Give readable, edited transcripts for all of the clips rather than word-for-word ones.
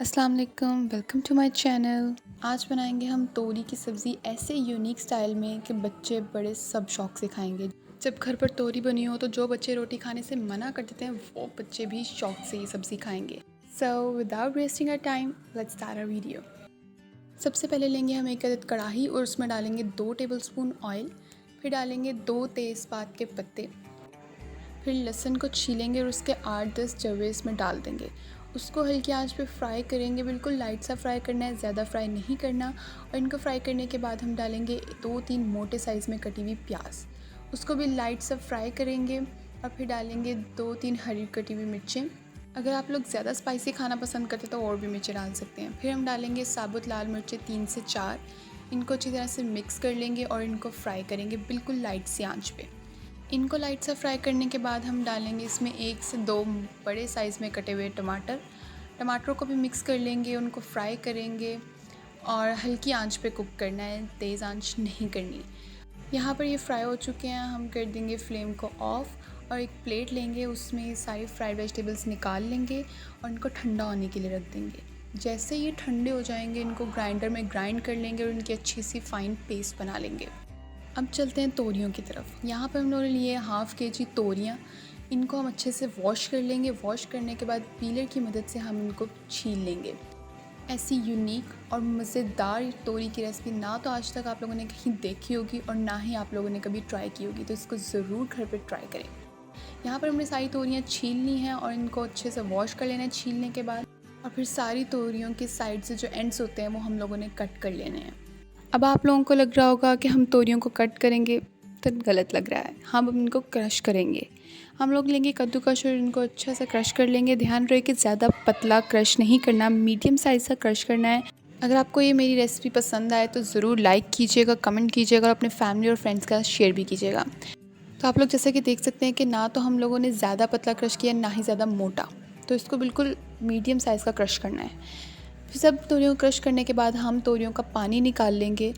अस्सलाम वालेकुम, welcome to my channel. आज बनाएंगे हम तोरी की सब्ज़ी ऐसे यूनिक स्टाइल में कि बच्चे बड़े सब शौक से खाएंगे। जब घर पर तोरी बनी हो तो जो बच्चे रोटी खाने से मना कर देते हैं वो बच्चे भी शौक से ये सब्ज़ी खाएंगे। So without wasting our time let's start our video. सबसे पहले लेंगे हम एक अदद कढ़ाई और उसमें डालेंगे 2 टेबलस्पून ऑयल। फिर डालेंगे 2 तेज़पात के पत्ते। फिर लहसुन को छीलेंगे और उसके 8-10 जवे इसमें डाल देंगे। उसको हल्की आंच पे फ्राई करेंगे, बिल्कुल लाइट सा फ्राई करना है, ज़्यादा फ्राई नहीं करना। और इनको फ्राई करने के बाद हम डालेंगे 2-3 मोटे साइज़ में कटी हुई प्याज, उसको भी लाइट सा फ्राई करेंगे। और फिर डालेंगे 2-3 हरी कटी हुई मिर्चें। अगर आप लोग ज़्यादा स्पाइसी खाना पसंद करते तो और भी मिर्चें डाल सकते हैं। फिर हम डालेंगे साबुत लाल मिर्चें 3 से 4। इनको अच्छी तरह से मिक्स कर लेंगे और इनको फ्राई करेंगे बिल्कुल लाइट सी आंच पे। इनको लाइट सा फ्राई करने के बाद हम डालेंगे इसमें 1 से 2 बड़े साइज़ में कटे हुए टमाटरों को भी मिक्स कर लेंगे, उनको फ्राई करेंगे और हल्की आंच पे कुक करना है, तेज़ आंच नहीं करनी। यहाँ पर ये फ्राई हो चुके हैं, हम कर देंगे फ्लेम को ऑफ़ और एक प्लेट लेंगे, उसमें सारी फ्राइड वेजिटेबल्स निकाल लेंगे और इनको ठंडा होने के लिए रख देंगे। जैसे ये ठंडे हो जाएंगे इनको ग्राइंडर में ग्राइंड कर लेंगे और इनकी अच्छी सी फाइन पेस्ट बना लेंगे। अब चलते हैं तोरियों की तरफ। यहाँ पर हम लोगों ने लिए 1/2 केजी तोरियाँ। इनको हम अच्छे से वॉश कर लेंगे। वॉश करने के बाद पीलर की मदद से हम इनको छील लेंगे। ऐसी यूनिक और मज़ेदार तोरी की रेसिपी ना तो आज तक आप लोगों ने कहीं देखी होगी और ना ही आप लोगों ने कभी ट्राई की होगी, तो इसको ज़रूर घर पर ट्राई करें। यहाँ पर हमने सारी तोरियाँ छील ली हैं और इनको अच्छे से वॉश कर लेना है छीलने के बाद। और फिर सारी तोरियों के साइड से जो एंड्स होते हैं वो हम लोगों ने कट कर लेने हैं। अब आप लोगों को लग रहा होगा कि हम तोरियों को कट करेंगे, तो गलत लग रहा है। हम अब इनको क्रश करेंगे। हम लोग लेंगे कद्दूकस और इनको अच्छा सा क्रश कर लेंगे। ध्यान रहे कि ज़्यादा पतला क्रश नहीं करना, मीडियम साइज़ का क्रश करना है। अगर आपको ये मेरी रेसिपी पसंद आए तो ज़रूर लाइक कीजिएगा, कमेंट कीजिएगा और अपने फैमिली और फ्रेंड्स के साथ शेयर भी कीजिएगा। तो आप लोग जैसे कि देख सकते हैं कि ना तो हम लोगों ने ज़्यादा पतला क्रश किया, ना ही ज़्यादा मोटा, तो इसको बिल्कुल मीडियम साइज़ का क्रश करना है। फिर सब तोरियों को क्रश करने के बाद हम तोरियों का पानी निकाल लेंगे।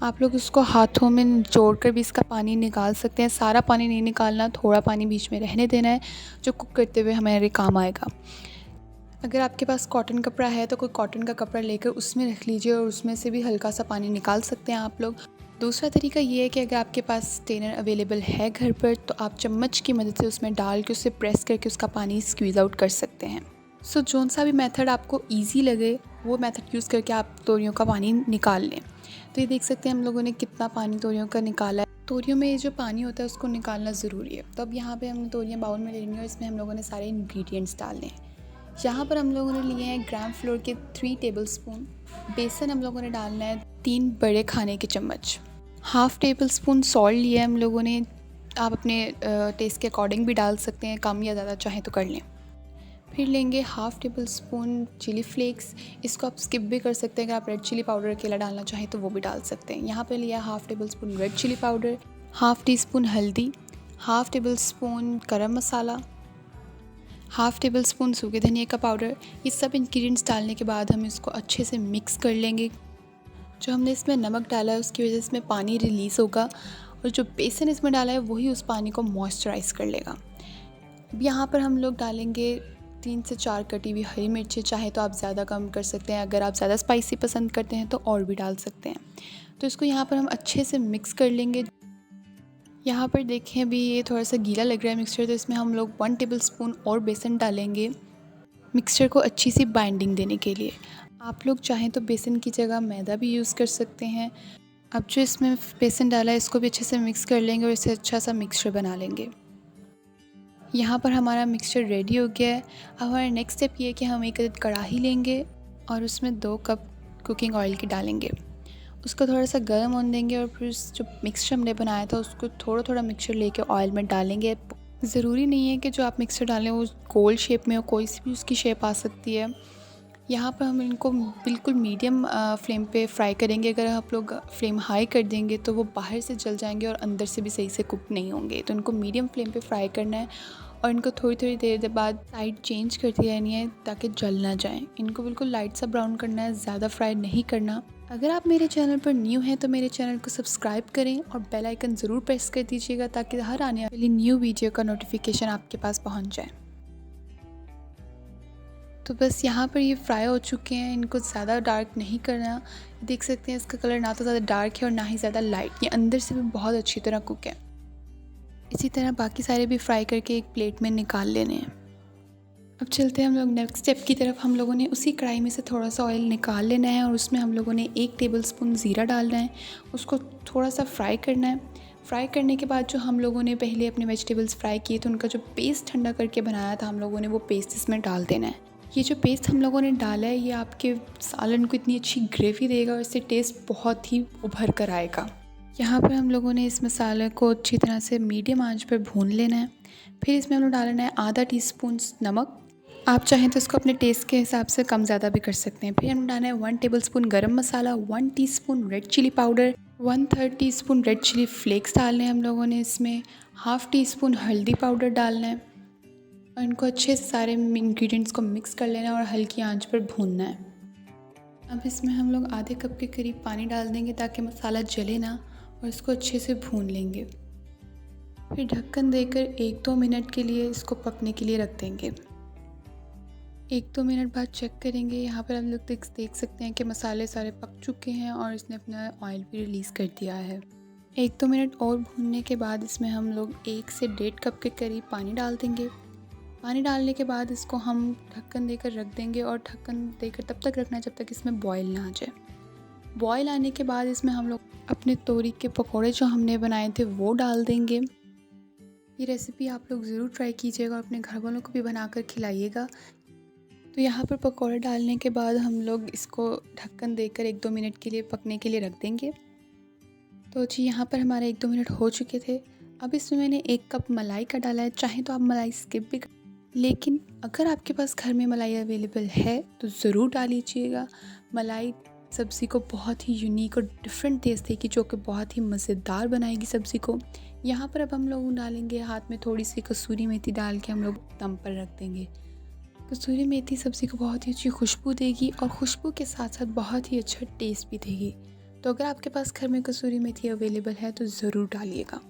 आप लोग इसको हाथों में निचोड़ कर भी इसका पानी निकाल सकते हैं। सारा पानी नहीं निकालना, थोड़ा पानी बीच में रहने देना है जो कुक करते हुए हमारे काम आएगा। अगर आपके पास कॉटन कपड़ा है तो कोई कॉटन का कपड़ा लेकर उसमें रख लीजिए और उसमें से भी हल्का सा पानी निकाल सकते हैं आप लोग। दूसरा तरीका ये है कि अगर आपके पास स्ट्रेनर अवेलेबल है घर पर तो आप चम्मच की मदद से उसमें डाल के उसे प्रेस करके उसका पानी स्क्वीज़ आउट कर सकते हैं। सो जौन सा भी मेथड आपको ईजी लगे वो मेथड यूज़ करके आप तोरियों का पानी निकाल लें। तो ये देख सकते हैं हम लोगों ने कितना पानी तोरियों का निकाला है। तोरियों में ये जो पानी होता है उसको निकालना ज़रूरी है। तो अब यहाँ पे हमने तोरियाँ बाउल में ले लेंगे और इसमें हम लोगों ने सारे इंग्रेडिएंट्स डालने हैं। यहाँ पर हम लोगों ने लिए हैं ग्राम फ्लोर के 3 टेबलस्पून। बेसन हम लोगों ने डालना है 3 बड़े खाने के चम्मच। 1/2 टेबलस्पून सॉल्ट लिया है हम लोगों ने। आप अपने टेस्ट के अकॉर्डिंग भी डाल सकते हैं, कम या ज़्यादा चाहें तो कर लें। फिर लेंगे 1/2 टेबलस्पून चिली फ्लेक्स। इसको आप स्किप भी कर सकते हैं, अगर आप रेड चिली पाउडर अकेला डालना चाहें तो वो भी डाल सकते हैं। यहाँ पे लिया 1/2 tablespoon red chilli powder, 1/2 teaspoon हल्दी, 1/2 टेबलस्पून गरम मसाला, 1/2 टेबलस्पून सूखे धनिया का पाउडर। ये सब इंग्रेडिएंट्स डालने के बाद हम इसको अच्छे से मिक्स कर लेंगे। जो हमने इसमें नमक डाला है उसकी वजह से इसमें पानी रिलीज़ होगा और जो बेसन इसमें डाला है वही उस पानी को मॉइस्चराइज़ कर लेगा। अब यहाँ पर हम लोग डालेंगे 3 से 4 कटी हुई हरी मिर्चें। चाहे तो आप ज़्यादा कम कर सकते हैं, अगर आप ज़्यादा स्पाइसी पसंद करते हैं तो और भी डाल सकते हैं। तो इसको यहाँ पर हम अच्छे से मिक्स कर लेंगे। यहाँ पर देखें अभी ये थोड़ा सा गीला लग रहा है मिक्सचर, तो इसमें हम लोग 1 टेबलस्पून और बेसन डालेंगे मिक्सचर को अच्छी सी बाइंडिंग देने के लिए। आप लोग चाहें तो बेसन की जगह मैदा भी यूज़ कर सकते हैं। अब जो इसमें बेसन डाला है इसको भी अच्छे से मिक्स कर लेंगे और इसे अच्छा सा मिक्सचर बना लेंगे। यहाँ पर हमारा मिक्सचर रेडी हो गया है। अब हमारा नेक्स्ट स्टेप ये है कि हम एक अदद कढ़ाई लेंगे और उसमें 2 कप कुकिंग ऑयल की डालेंगे। उसको थोड़ा सा गर्म होने देंगे और फिर जो मिक्सचर हमने बनाया था उसको थोड़ा थोड़ा मिक्सचर लेके ऑयल में डालेंगे। ज़रूरी नहीं है कि जो आप मिक्सचर डालें वो गोल शेप में हो, कोई सी भी उसकी शेप आ सकती है। यहाँ पर हम इनको बिल्कुल मीडियम फ्लेम पे फ्राई करेंगे। अगर आप लोग फ्लेम हाई कर देंगे तो वो बाहर से जल जाएंगे और अंदर से भी सही से कुक नहीं होंगे। तो इनको मीडियम फ्लेम पे फ्राई करना है और इनको थोड़ी थोड़ी देर बाद साइड चेंज करती रहनी है ताकि जल ना जाएं। इनको बिल्कुल लाइट सा ब्राउन करना है, ज़्यादा फ्राई नहीं करना। अगर आप मेरे चैनल पर न्यू हैं तो मेरे चैनल को सब्सक्राइब करें और बेल आइकन ज़रूर प्रेस कर दीजिएगा ताकि हर आने वाली न्यू वीडियो का नोटिफिकेशन आपके पास पहुंच जाए। तो बस यहाँ पर ये फ्राई हो चुके हैं, इनको ज़्यादा डार्क नहीं करना। देख सकते हैं इसका कलर ना तो ज़्यादा डार्क है और ना ही ज़्यादा लाइट, ये अंदर से भी बहुत अच्छी तरह कुक है। इसी तरह बाकी सारे भी फ्राई करके एक प्लेट में निकाल लेने हैं। अब चलते हैं हम लोग नेक्स्ट स्टेप की तरफ। हम लोगों ने उसी कढ़ाई में से थोड़ा सा ऑयल निकाल लेना है और उसमें हम लोगों ने 1 टेबलस्पून ज़ीरा डालना है। उसको थोड़ा सा फ्राई करना है। फ्राई करने के बाद जो हम लोगों ने पहले अपने वेजिटेबल्स फ्राई किए थे, उनका जो पेस्ट ठंडा करके बनाया था हम लोगों ने, वो पेस्ट इसमें डाल देना है। ये जो पेस्ट हम लोगों ने डाला है, ये आपके सालन को इतनी अच्छी ग्रेवी देगा और इससे टेस्ट बहुत ही उभर कर आएगा। यहाँ पर हम लोगों ने इस मसाले को अच्छी तरह से मीडियम आंच पर भून लेना है। फिर इसमें हम लोग डालना है आधा टीस्पून नमक। आप चाहें तो इसको अपने टेस्ट के हिसाब से कम ज़्यादा भी कर सकते हैं। फिर हम डालना है 1 tablespoon garam masala, 1 teaspoon red chilli powder, 1/3 teaspoon red chilli flakes डालने हैं हम लोगों ने इसमें, ½ टीस्पून हल्दी पाउडर डालना है और इनको अच्छे से सारे इंग्रेडिएंट्स को मिक्स कर लेना है और हल्की आंच पर भूनना है। अब इसमें हम लोग आधे कप के करीब पानी डाल देंगे ताकि मसाला जले ना, और इसको अच्छे से भून लेंगे। फिर ढक्कन देकर 1-2 मिनट के लिए इसको पकने के लिए रख देंगे। 1-2 मिनट बाद चेक करेंगे। यहाँ पर हम लोग देख सकते हैं कि मसाले सारे पक चुके हैं और इसने अपना ऑयल भी रिलीज़ कर दिया है। 1-2 मिनट और भूनने के बाद इसमें हम लोग 1 से 1.5 कप के करीब पानी डाल देंगे। पानी डालने के बाद इसको हम ढक्कन देकर रख देंगे और ढक्कन देकर तब तक रखना जब तक इसमें बॉयल ना आ जाए। बॉयल आने के बाद इसमें हम लोग अपने तोरी के पकौड़े जो हमने बनाए थे वो डाल देंगे। ये रेसिपी आप लोग ज़रूर ट्राई कीजिएगा और अपने घर वालों को भी बनाकर खिलाइएगा। तो यहाँ पर पकौड़े डालने के बाद हम लोग इसको ढक्कन देकर 1-2 मिनट के लिए पकने के लिए रख देंगे। तो जी यहाँ पर हमारे 1-2 मिनट हो चुके थे। अब इसमें मैंने 1 कप मलाई का डाला है। चाहे तो आप मलाई स्किप भी लेकिन अगर आपके पास घर में मलाई अवेलेबल है तो ज़रूर डाल लीजिएगा। मलाई सब्ज़ी को बहुत ही यूनिक और डिफरेंट टेस्ट देगी, जो कि बहुत ही मज़ेदार बनाएगी सब्ज़ी को। यहाँ पर अब हम लोग डालेंगे हाथ में थोड़ी सी कसूरी मेथी डाल के हम लोग दम पर रख देंगे। कसूरी मेथी सब्ज़ी को बहुत ही अच्छी खुशबू देगी और खुशबू के साथ साथ बहुत ही अच्छा टेस्ट भी देगी। तो अगर आपके पास घर में कसूरी मेथी अवेलेबल है तो ज़रूर डालिएगा।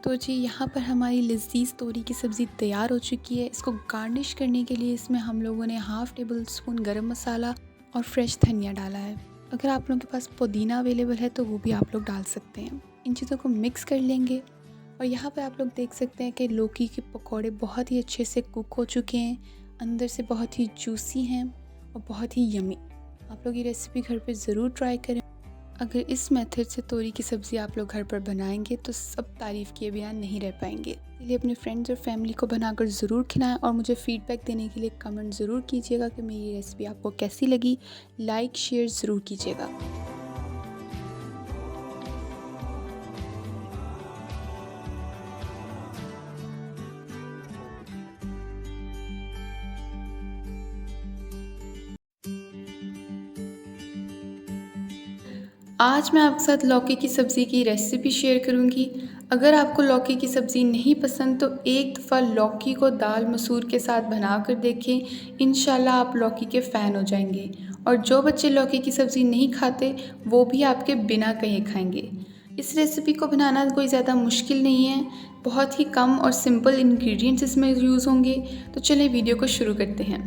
तो जी यहाँ पर हमारी लज़ीज़ तोरी की सब्ज़ी तैयार हो चुकी है। इसको गार्निश करने के लिए इसमें हम लोगों ने ½ टेबलस्पून गरम मसाला और फ्रेश धनिया डाला है। अगर आप लोगों के पास पुदीना अवेलेबल है तो वो भी आप लोग डाल सकते हैं। इन चीज़ों को मिक्स कर लेंगे और यहाँ पर आप लोग देख सकते हैं कि लौकी के पकौड़े बहुत ही अच्छे से कुक हो चुके हैं, अंदर से बहुत ही जूसी हैं और बहुत ही यमी। आप लोग ये रेसिपी घर पे ज़रूर ट्राई करें। अगर इस मेथड से तोरी की सब्ज़ी आप लोग घर पर बनाएंगे तो सब तारीफ़ किए बिना नहीं रह पाएंगे। इसलिए अपने फ्रेंड्स और फैमिली को बनाकर ज़रूर खिलाएं और मुझे फ़ीडबैक देने के लिए कमेंट ज़रूर कीजिएगा कि मेरी रेसिपी आपको कैसी लगी। लाइक शेयर ज़रूर कीजिएगा। आज मैं आपके साथ लौकी की सब्ज़ी की रेसिपी शेयर करूंगी। अगर आपको लौकी की सब्ज़ी नहीं पसंद तो एक दफ़ा लौकी को दाल मसूर के साथ बना कर देखें, इंशाल्लाह आप लौकी के फ़ैन हो जाएंगे। और जो बच्चे लौकी की सब्ज़ी नहीं खाते वो भी आपके बिना कहे खाएंगे। इस रेसिपी को बनाना कोई ज़्यादा मुश्किल नहीं है, बहुत ही कम और सिंपल इंग्रेडिएंट्स इसमें यूज़ होंगे। तो चलिए वीडियो को शुरू करते हैं।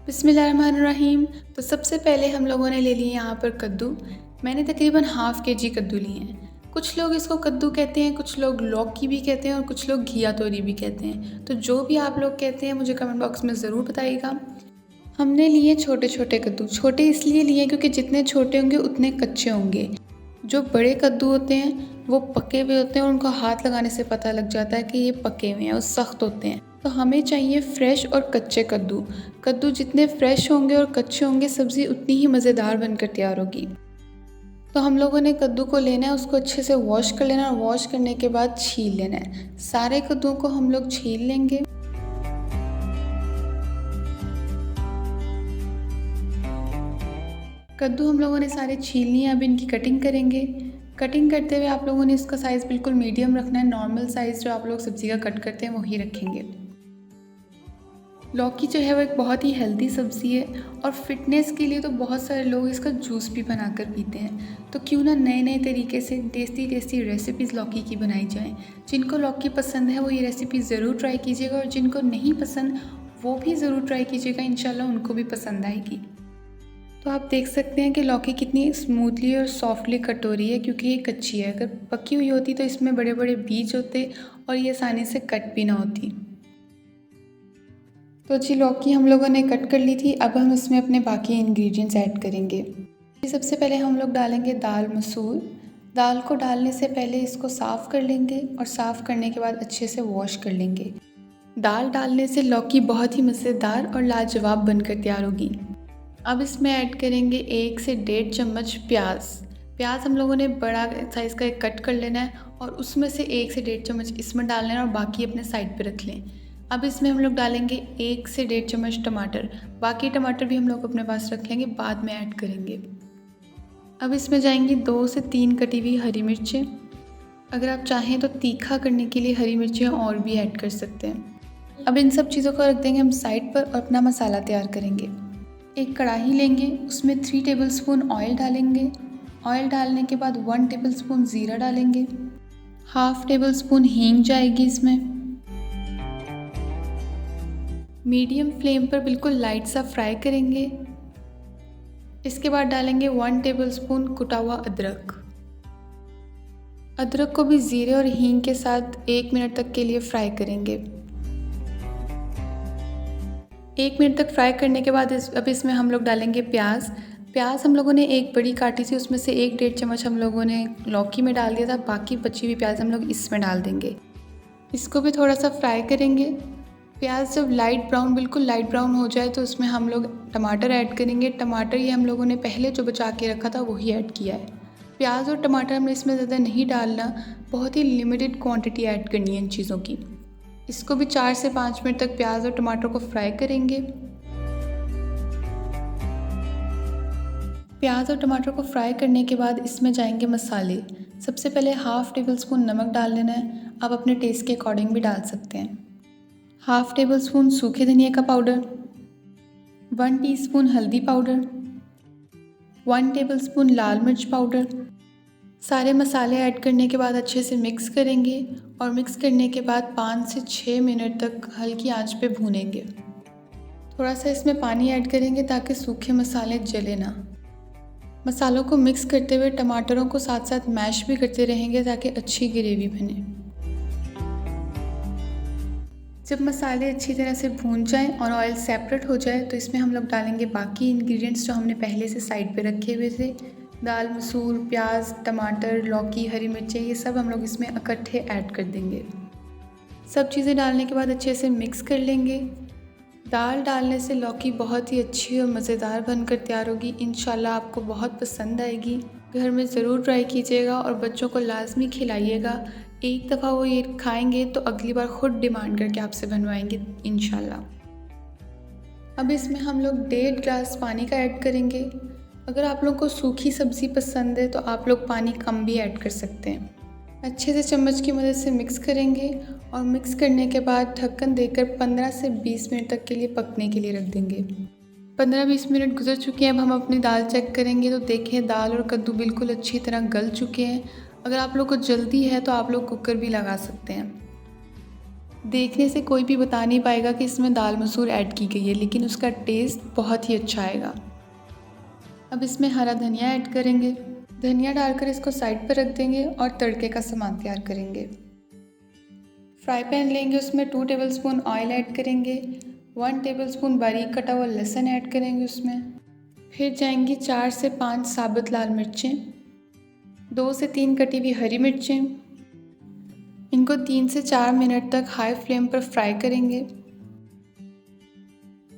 बिस्मिल्लाहिर्रहमानिर्रहीम। तो सबसे पहले हम लोगों ने ले लिए यहाँ पर कद्दू। मैंने तकरीबन ½ kg कद्दू लिए हैं। कुछ लोग इसको कद्दू कहते हैं, कुछ लोग लौकी भी कहते हैं और कुछ लोग घिया तोरी भी कहते हैं। तो जो भी आप लोग कहते हैं मुझे कमेंट बॉक्स में ज़रूर बताइएगा। हमने लिए छोटे छोटे कद्दू। छोटे इसलिए लिए क्योंकि जितने छोटे होंगे उतने कच्चे होंगे। जो बड़े कद्दू होते हैं वो पके हुए होते हैं और उनको हाथ लगाने से पता लग जाता है कि ये पके हुए हैं और सख्त होते हैं। तो हमें चाहिए फ़्रेश और कच्चे कद्दू। कद्दू जितने फ़्रेश होंगे और कच्चे होंगे सब्ज़ी उतनी ही मज़ेदार बनकर तैयार होगी। तो हम लोगों ने कद्दू को लेना है, उसको अच्छे से वॉश कर लेना है और वॉश करने के बाद छील लेना है। सारे कद्दू को हम लोग छील लेंगे। कद्दू हम लोगों ने सारे छील लिए। अब इनकी कटिंग करेंगे। कटिंग करते हुए आप लोगों ने इसका साइज़ बिल्कुल मीडियम रखना है। नॉर्मल साइज़ जो आप लोग सब्ज़ी का कट करते हैं वही रखेंगे। लौकी जो है वो एक बहुत ही हेल्दी सब्ज़ी है और फिटनेस के लिए तो बहुत सारे लोग इसका जूस भी बनाकर पीते हैं। तो क्यों ना नए नए तरीके से टेस्टी टेस्टी रेसिपीज़ लौकी की बनाई जाएं। जिनको लौकी पसंद है वो ये रेसिपी ज़रूर ट्राई कीजिएगा और जिनको नहीं पसंद वो भी ज़रूर ट्राई कीजिएगा, इंशाल्लाह उनको भी पसंद आएगी। तो आप देख सकते हैं कि लौकी कितनी स्मूथली और सॉफ्टली कट हो रही है, क्योंकि ये कच्ची है। अगर पकी हुई होती तो इसमें बड़े बड़े बीज होते और ये आसानी से कट भी ना होती। तो जी लौकी हम लोगों ने कट कर ली थी। अब हम इसमें अपने बाकी इंग्रेडिएंट्स ऐड करेंगे। सबसे पहले हम लोग डालेंगे दाल मसूर। दाल को डालने से पहले इसको साफ़ कर लेंगे और साफ़ करने के बाद अच्छे से वॉश कर लेंगे। दाल डालने से लौकी बहुत ही मज़ेदार और लाजवाब बनकर तैयार होगी। अब इसमें ऐड करेंगे 1 से 1.5 चम्मच प्याज। प्याज हम लोगों ने बड़ा साइज़ का एक कट कर लेना है और उसमें से 1 से 1.5 चम्मच इसमें डालना है और बाकी अपने साइड पे रख लें। अब इसमें हम लोग डालेंगे 1 से 1.5 चम्मच टमाटर। बाकी टमाटर भी हम लोग अपने पास रख लेंगे, बाद में ऐड करेंगे। अब इसमें जाएंगी 2 से 3 कटी हुई हरी मिर्चें। अगर आप चाहें तो तीखा करने के लिए हरी मिर्चें और भी ऐड कर सकते हैं। अब इन सब चीज़ों को रख देंगे हम साइड पर और अपना मसाला तैयार करेंगे। एक कढ़ाई लेंगे, उसमें 3 टेबलस्पून ऑयल डालेंगे। ऑयल डालने के बाद 1 टेबलस्पून ज़ीरा डालेंगे। हाफ़ टेबल स्पून हींग जाएगी इसमें। मीडियम फ्लेम पर बिल्कुल लाइट सा फ्राई करेंगे। इसके बाद डालेंगे 1 टेबलस्पून कुटा हुआ अदरक। अदरक को भी ज़ीरे और हींग के साथ 1 मिनट तक के लिए फ्राई करेंगे। 1 मिनट तक फ्राई करने के बाद अब इसमें हम लोग डालेंगे प्याज। प्याज हम लोगों ने एक बड़ी काटी थी, उसमें से 1-1.5 चम्मच हम लोगों ने लौकी में डाल दिया था। बाकी बची हुई प्याज हम लोग इसमें डाल देंगे। इसको भी थोड़ा सा फ्राई करेंगे। प्याज जब बिल्कुल लाइट ब्राउन हो जाए तो उसमें हम लोग टमाटर ऐड करेंगे। टमाटर ये हम लोगों ने पहले जो बचा के रखा था वही ऐड किया है। प्याज और टमाटर हमने इसमें ज़्यादा नहीं डालना, बहुत ही लिमिटेड क्वांटिटी ऐड करनी है इन चीज़ों की। इसको भी 4 से 5 मिनट तक प्याज और टमाटर को फ्राई करेंगे। प्याज और टमाटर को फ्राई करने के बाद इसमें जाएंगे मसाले। सबसे पहले हाफ़ टेबल स्पून नमक डाल लेना है, आप अपने टेस्ट के अकॉर्डिंग भी डाल सकते हैं। हाफ़ टेबल स्पून सूखे धनिया का पाउडर, 1 टीस्पून हल्दी पाउडर, 1 टेबल स्पून लाल मिर्च पाउडर। सारे मसाले ऐड करने के बाद अच्छे से मिक्स करेंगे और मिक्स करने के बाद 5 से 6 मिनट तक हल्की आंच पे भूनेंगे। थोड़ा सा इसमें पानी ऐड करेंगे ताकि सूखे मसाले जले ना। मसालों को मिक्स करते हुए टमाटरों को साथ साथ मैश भी करते रहेंगे ताकि अच्छी ग्रेवी बने। जब मसाले अच्छी तरह से भून जाएं और ऑयल सेपरेट हो जाए तो इसमें हम लोग डालेंगे बाकी इंग्रेडिएंट्स जो हमने पहले से साइड पे रखे हुए थे। दाल मसूर, प्याज, टमाटर, लौकी, हरी मिर्चें, ये सब हम लोग इसमें इकट्ठे ऐड कर देंगे। सब चीज़ें डालने के बाद अच्छे से मिक्स कर लेंगे। दाल डालने से लौकी बहुत ही अच्छी और मज़ेदार बनकर तैयार होगी। इंशाल्लाह आपको बहुत पसंद आएगी। घर में ज़रूर ट्राई कीजिएगा और बच्चों को लाजमी खिलाइएगा। एक दफ़ा वो ये खाएंगे तो अगली बार ख़ुद डिमांड करके आपसे बनवाएंगे इंशाल्लाह। अब इसमें हम लोग 1.5 ग्लास पानी का ऐड करेंगे। अगर आप लोगों को सूखी सब्ज़ी पसंद है तो आप लोग पानी कम भी ऐड कर सकते हैं। अच्छे से चम्मच की मदद से मिक्स करेंगे और मिक्स करने के बाद ढक्कन देकर 15 से 20 मिनट तक के लिए पकने के लिए रख देंगे। 15-20 मिनट गुजर चुके हैं। अब हम अपनी दाल चेक करेंगे तो देखें दाल और कद्दू बिल्कुल अच्छी तरह गल चुके हैं। अगर आप लोग को जल्दी है तो आप लोग कुकर भी लगा सकते हैं। देखने से कोई भी बता नहीं पाएगा कि इसमें दाल मसूर ऐड की गई है, लेकिन उसका टेस्ट बहुत ही अच्छा आएगा। अब इसमें हरा धनिया ऐड करेंगे। धनिया डालकर इसको साइड पर रख देंगे और तड़के का सामान तैयार करेंगे। फ्राई पैन लेंगे, उसमें 2 टेबलस्पून ऑयल ऐड करेंगे। 1 टेबलस्पून बारीक कटा हुआ लहसुन ऐड करेंगे उसमें। फिर जाएंगी 4 से 5 साबुत लाल मिर्चें, 2 से 3 कटी हुई हरी मिर्चें। इनको 3 से 4 मिनट तक हाई फ्लेम पर फ्राई करेंगे।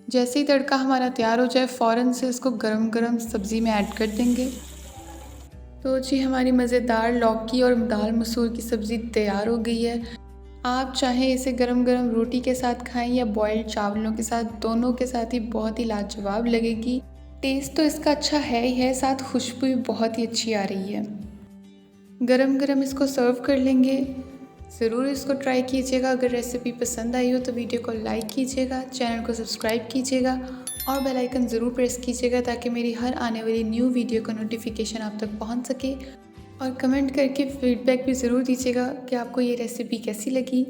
जैसे ही तड़का हमारा तैयार हो जाए फ़ौरन से इसको गरम गरम सब्ज़ी में ऐड कर देंगे। तो जी हमारी मज़ेदार लौकी और दाल मसूर की सब्ज़ी तैयार हो गई है। आप चाहें इसे गरम गरम रोटी के साथ खाएं या बॉइल्ड चावलों के साथ, दोनों के साथ ही बहुत ही लाजवाब लगेगी। टेस्ट तो इसका अच्छा है ही है, साथ खुशबू भी बहुत ही अच्छी आ रही है। गरम गरम इसको सर्व कर लेंगे। ज़रूर इसको ट्राई कीजिएगा। अगर रेसिपी पसंद आई हो तो वीडियो को लाइक कीजिएगा, चैनल को सब्सक्राइब कीजिएगा और बेल आइकन ज़रूर प्रेस कीजिएगा ताकि मेरी हर आने वाली न्यू वीडियो का नोटिफिकेशन आप तक पहुंच सके। और कमेंट करके फीडबैक भी ज़रूर दीजिएगा कि आपको ये रेसिपी कैसी लगी।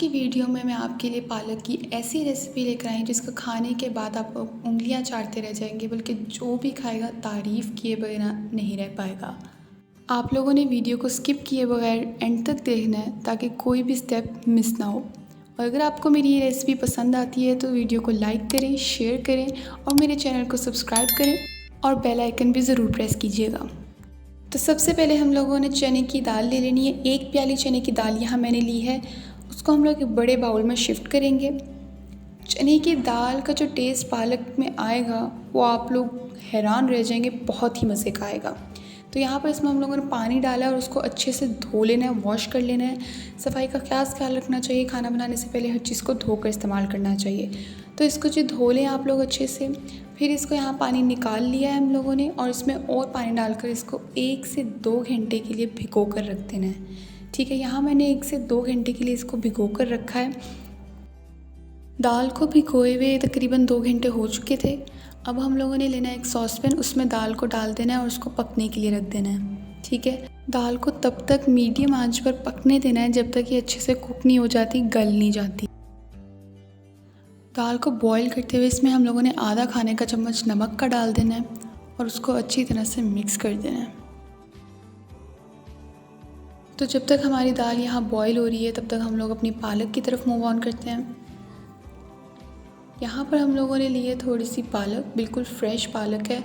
की वीडियो में मैं आपके लिए पालक की ऐसी रेसिपी लेकर आई जिसको खाने के बाद आप उंगलियां चाटते रह जाएंगे, बल्कि जो भी खाएगा तारीफ़ किए बगैर नहीं रह पाएगा। आप लोगों ने वीडियो को स्किप किए बगैर एंड तक देखना है ताकि कोई भी स्टेप मिस ना हो। और अगर आपको मेरी ये रेसिपी पसंद आती है तो वीडियो को लाइक करें, शेयर करें और मेरे चैनल को सब्सक्राइब करें और बेल आइकन भी ज़रूर प्रेस कीजिएगा। तो सबसे पहले हम लोगों ने चने की दाल ले लेनी है। 1 प्याली चने की दाल यहाँ मैंने ली है, उसको हम लोग एक बड़े बाउल में शिफ्ट करेंगे। चने की दाल का जो टेस्ट पालक में आएगा वो आप लोग हैरान रह जाएंगे, बहुत ही मज़े का आएगा। तो यहाँ पर इसमें हम लोगों ने पानी डाला और उसको अच्छे से धो लेना है, वॉश कर लेना है। सफाई का खास ख्याल रखना चाहिए, खाना बनाने से पहले हर चीज़ को धोकर इस्तेमाल करना चाहिए। तो इसको जो धो लें आप लोग अच्छे से। फिर इसको यहाँ पानी निकाल लिया है हम लोगों ने और इसमें और पानी डालकर इसको 1 से 2 घंटे के लिए भिगो कर रख देना है। ठीक है, यहाँ मैंने 1 से 2 घंटे के लिए इसको भिगो कर रखा है। दाल को भिगोए हुए तकरीबन 2 घंटे हो चुके थे। अब हम लोगों ने लेना है एक सॉसपैन, उसमें दाल को डाल देना है और उसको पकने के लिए रख देना है। ठीक है, दाल को तब तक मीडियम आंच पर पकने देना है जब तक ये अच्छे से कुक नहीं हो जाती, गल नहीं जाती। दाल को बॉईल करते हुए इसमें हम लोगों ने आधा खाने का चम्मच नमक का डाल देना है और उसको अच्छी तरह से मिक्स कर देना है। तो जब तक हमारी दाल यहाँ बॉईल हो रही है तब तक हम लोग अपनी पालक की तरफ मूव ऑन करते हैं। यहाँ पर हम लोगों ने ली है थोड़ी सी पालक, बिल्कुल फ्रेश पालक है।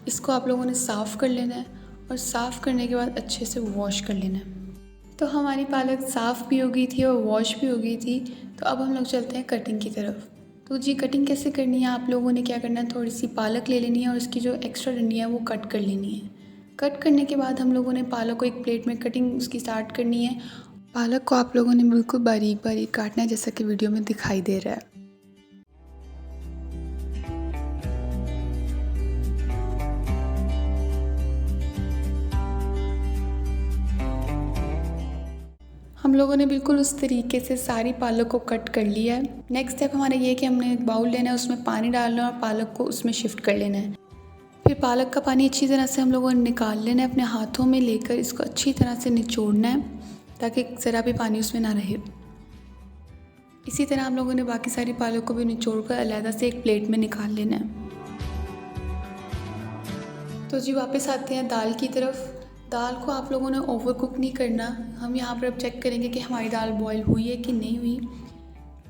इसको आप लोगों ने साफ़ कर लेना है और साफ़ करने के बाद अच्छे से वॉश कर लेना है। तो हमारी पालक साफ़ भी हो गई थी और वॉश भी हो गई थी। तो अब हम लोग चलते हैं कटिंग की तरफ। तो जी, कटिंग कैसे करनी है, आप लोगों ने क्या करना है, थोड़ी सी पालक ले लेनी है और इसकी जो एक्स्ट्रा डंडियाँ है वो कट कर लेनी है। कट करने के बाद हम लोगों ने पालक को एक प्लेट में कटिंग उसकी स्टार्ट करनी है। पालक को आप लोगों ने बिल्कुल बारीक बारीक काटना है, जैसा कि वीडियो में दिखाई दे रहा है। हम लोगों ने बिल्कुल उस तरीके से सारी पालक को कट कर लिया है। नेक्स्ट स्टेप हमारा ये है कि हमने एक बाउल लेना है, उसमें पानी डालना है और पालक को उसमें शिफ्ट कर लेना है। फिर पालक का पानी अच्छी तरह से हम लोगों ने निकाल लेना है, अपने हाथों में लेकर इसको अच्छी तरह से निचोड़ना है ताकि ज़रा भी पानी उसमें ना रहे। इसी तरह हम लोगों ने बाकी सारी पालक को भी निचोड़ कर अलग से एक प्लेट में निकाल लेना है। तो जी, वापस आते हैं दाल की तरफ। दाल को आप लोगों ने ओवर कुक नहीं करना। हम यहाँ पर अब चेक करेंगे कि हमारी दाल बॉईल हुई है कि नहीं हुई।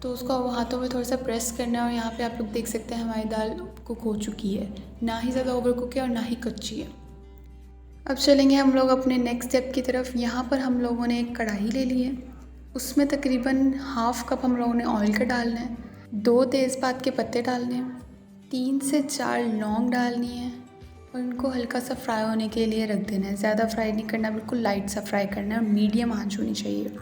तो उसको हाथों में थोड़ा सा प्रेस करना है और यहाँ पे आप लोग देख सकते हैं हमारी दाल कुक हो चुकी है, ना ही ज़्यादा ओवर कुक है और ना ही कच्ची है। अब चलेंगे हम लोग अपने नेक्स्ट स्टेप की तरफ। यहाँ पर हम लोगों ने एक कढ़ाई ले ली है, उसमें तकरीबन ½ कप हम लोगों ने ऑयल का डालना है। 2 तेज़पात के पत्ते डालने हैं, 3 से 4 लौंग डालनी है और इनको हल्का सा फ्राई होने के लिए रख देना है। ज़्यादा फ्राई नहीं करना, बिल्कुल लाइट सा फ्राई करना है और मीडियम आंच होनी चाहिए।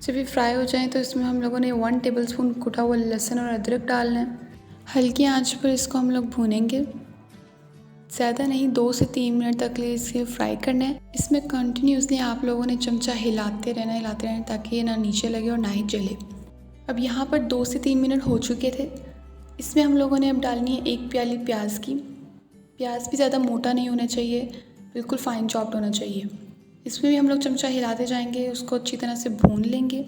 जब ये फ्राई हो जाए तो इसमें हम लोगों ने 1 टेबलस्पून कुटा हुआ लहसुन और अदरक डालना है। हल्की आंच पर इसको हम लोग भूनेंगे, ज़्यादा नहीं, 2 से 3 मिनट तक लिए इसे फ्राई करना है। इसमें कंटिन्यूसली आप लोगों ने चमचा हिलाते रहना ताकि ये ना नीचे लगे और ना ही जले। अब यहाँ पर 2 से 3 मिनट हो चुके थे। इसमें हम लोगों ने अब डालनी है 1 प्याली प्याज की। प्याज भी ज़्यादा मोटा नहीं होना चाहिए, बिल्कुल फाइन चॉप्ड होना चाहिए। इसमें भी हम लोग चमचा हिलाते जाएंगे, उसको अच्छी तरह से भून लेंगे।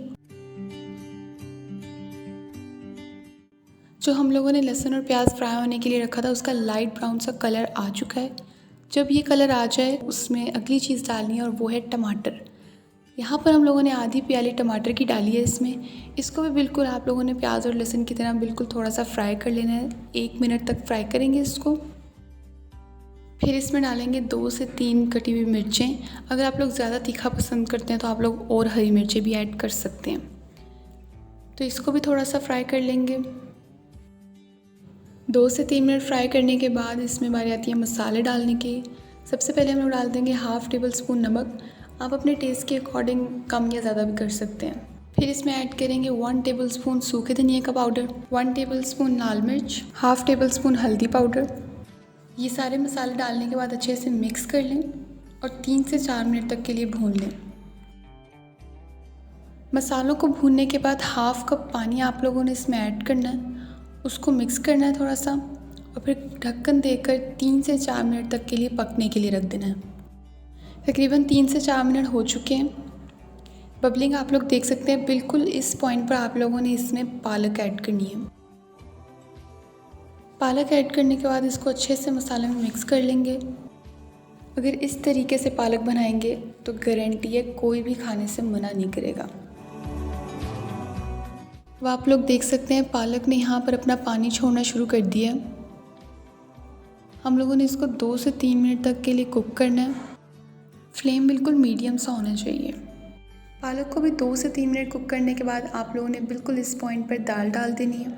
जो हम लोगों ने लहसुन और प्याज फ्राई होने के लिए रखा था उसका लाइट ब्राउन सा कलर आ चुका है। जब ये कलर आ जाए उसमें अगली चीज़ डालनी है और वो है टमाटर। यहाँ पर हम लोगों ने आधी प्याली टमाटर की डाली है इसमें। इसको भी बिल्कुल आप लोगों ने प्याज और लहसुन की तरह बिल्कुल थोड़ा सा फ्राई कर लेना है। 1 मिनट तक फ्राई करेंगे इसको। फिर इसमें डालेंगे 2 से 3 कटी हुई मिर्चें। अगर आप लोग ज़्यादा तीखा पसंद करते हैं तो आप लोग और हरी मिर्चें भी ऐड कर सकते हैं। तो इसको भी थोड़ा सा फ्राई कर लेंगे। 2 से 3 मिनट फ्राई करने के बाद इसमें बारी आती है मसाले डालने की। सबसे पहले हम लोग डाल देंगे ½ टेबलस्पून नमक। आप अपने टेस्ट के अकॉर्डिंग कम या ज़्यादा भी कर सकते हैं। फिर इसमें ऐड करेंगे 1 टेबलस्पून सूखे धनिया का पाउडर, 1 टेबलस्पून लाल मिर्च, ½ टेबलस्पून हल्दी पाउडर। ये सारे मसाले डालने के बाद अच्छे से मिक्स कर लें और 3 से 4 मिनट तक के लिए भून लें। मसालों को भूनने के बाद ½ कप पानी आप लोगों ने इसमें ऐड करना है, उसको मिक्स करना है थोड़ा सा और फिर ढक्कन देकर 3 से 4 मिनट तक के लिए पकने के लिए रख देना है। तकरीबन 3 से 4 मिनट हो चुके हैं। बबलिंग आप लोग देख सकते हैं। बिल्कुल इस पॉइंट पर आप लोगों ने इसमें पालक ऐड करनी है। पालक ऐड करने के बाद इसको अच्छे से मसाले में मिक्स कर लेंगे। अगर इस तरीके से पालक बनाएंगे तो गारंटी है कोई भी खाने से मना नहीं करेगा। अब आप लोग देख सकते हैं पालक ने यहाँ पर अपना पानी छोड़ना शुरू कर दिया। हम लोगों ने इसको 2 से 3 मिनट तक के लिए कुक करना है। फ्लेम बिल्कुल मीडियम सा होना चाहिए। पालक को भी 2 से 3 मिनट कुक करने के बाद आप लोगों ने बिल्कुल इस पॉइंट पर दाल डाल देनी है।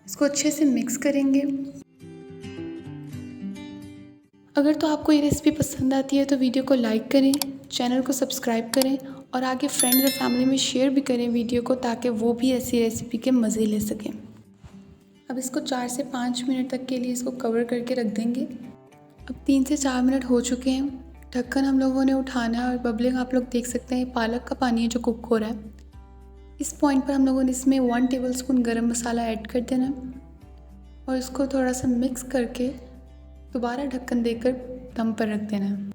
इसको अच्छे से मिक्स करेंगे। अगर तो आपको ये रेसिपी पसंद आती है तो वीडियो को लाइक करें, चैनल को सब्सक्राइब करें और आगे फ्रेंड्स और फैमिली में शेयर भी करें वीडियो को, ताकि वो भी ऐसी रेसिपी के मज़े ले सकें। अब इसको 4 से 5 मिनट तक के लिए इसको कवर करके रख देंगे। अब 3 से 4 मिनट हो चुके हैं। ढक्कन हम लोगों ने उठाना है और बबलिंग आप लोग देख सकते हैं पालक का पानी है जो कुक हो रहा है। इस पॉइंट पर हम लोगों ने इसमें 1 टेबलस्पून गरम मसाला ऐड कर देना है और इसको थोड़ा सा मिक्स करके दोबारा ढक्कन देकर दम पर रख देना है।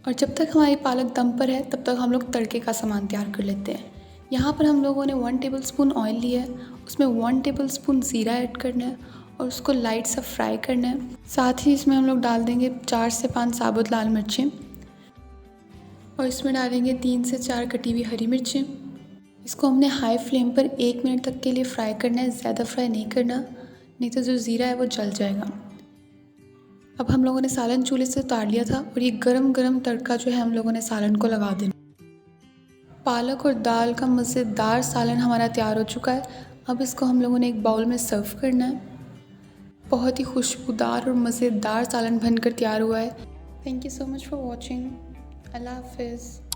और जब तक हमारी पालक दम पर है तब तक हम लोग तड़के का सामान तैयार कर लेते हैं। यहाँ पर हम लोगों ने 1 टेबलस्पून ऑयल लिया है, उसमें 1 टेबलस्पून ज़ीरा ऐड करना है और उसको लाइट सा फ्राई करना है। साथ ही इसमें हम लोग डाल देंगे 4 से 5 साबुत लाल मिर्चें और इसमें डालेंगे 3 से 4 कटी हुई हरी मिर्चें। इसको हमने हाई फ्लेम पर 1 मिनट तक के लिए फ्राई करना है, ज़्यादा फ्राई नहीं करना, नहीं तो जो ज़ीरा है वो जल जाएगा। अब हम लोगों ने सालन चूल्हे से उतार लिया था और ये गरम गरम तड़का जो है हम लोगों ने सालन को लगा देना। पालक और दाल का मज़ेदार सालन हमारा तैयार हो चुका है। अब इसको हम लोगों ने एक बाउल में सर्व करना है। बहुत ही खुशबूदार और मज़ेदार सालन बनकर तैयार हुआ है। Thank you so much for watching. अल्लाह हाफिज़।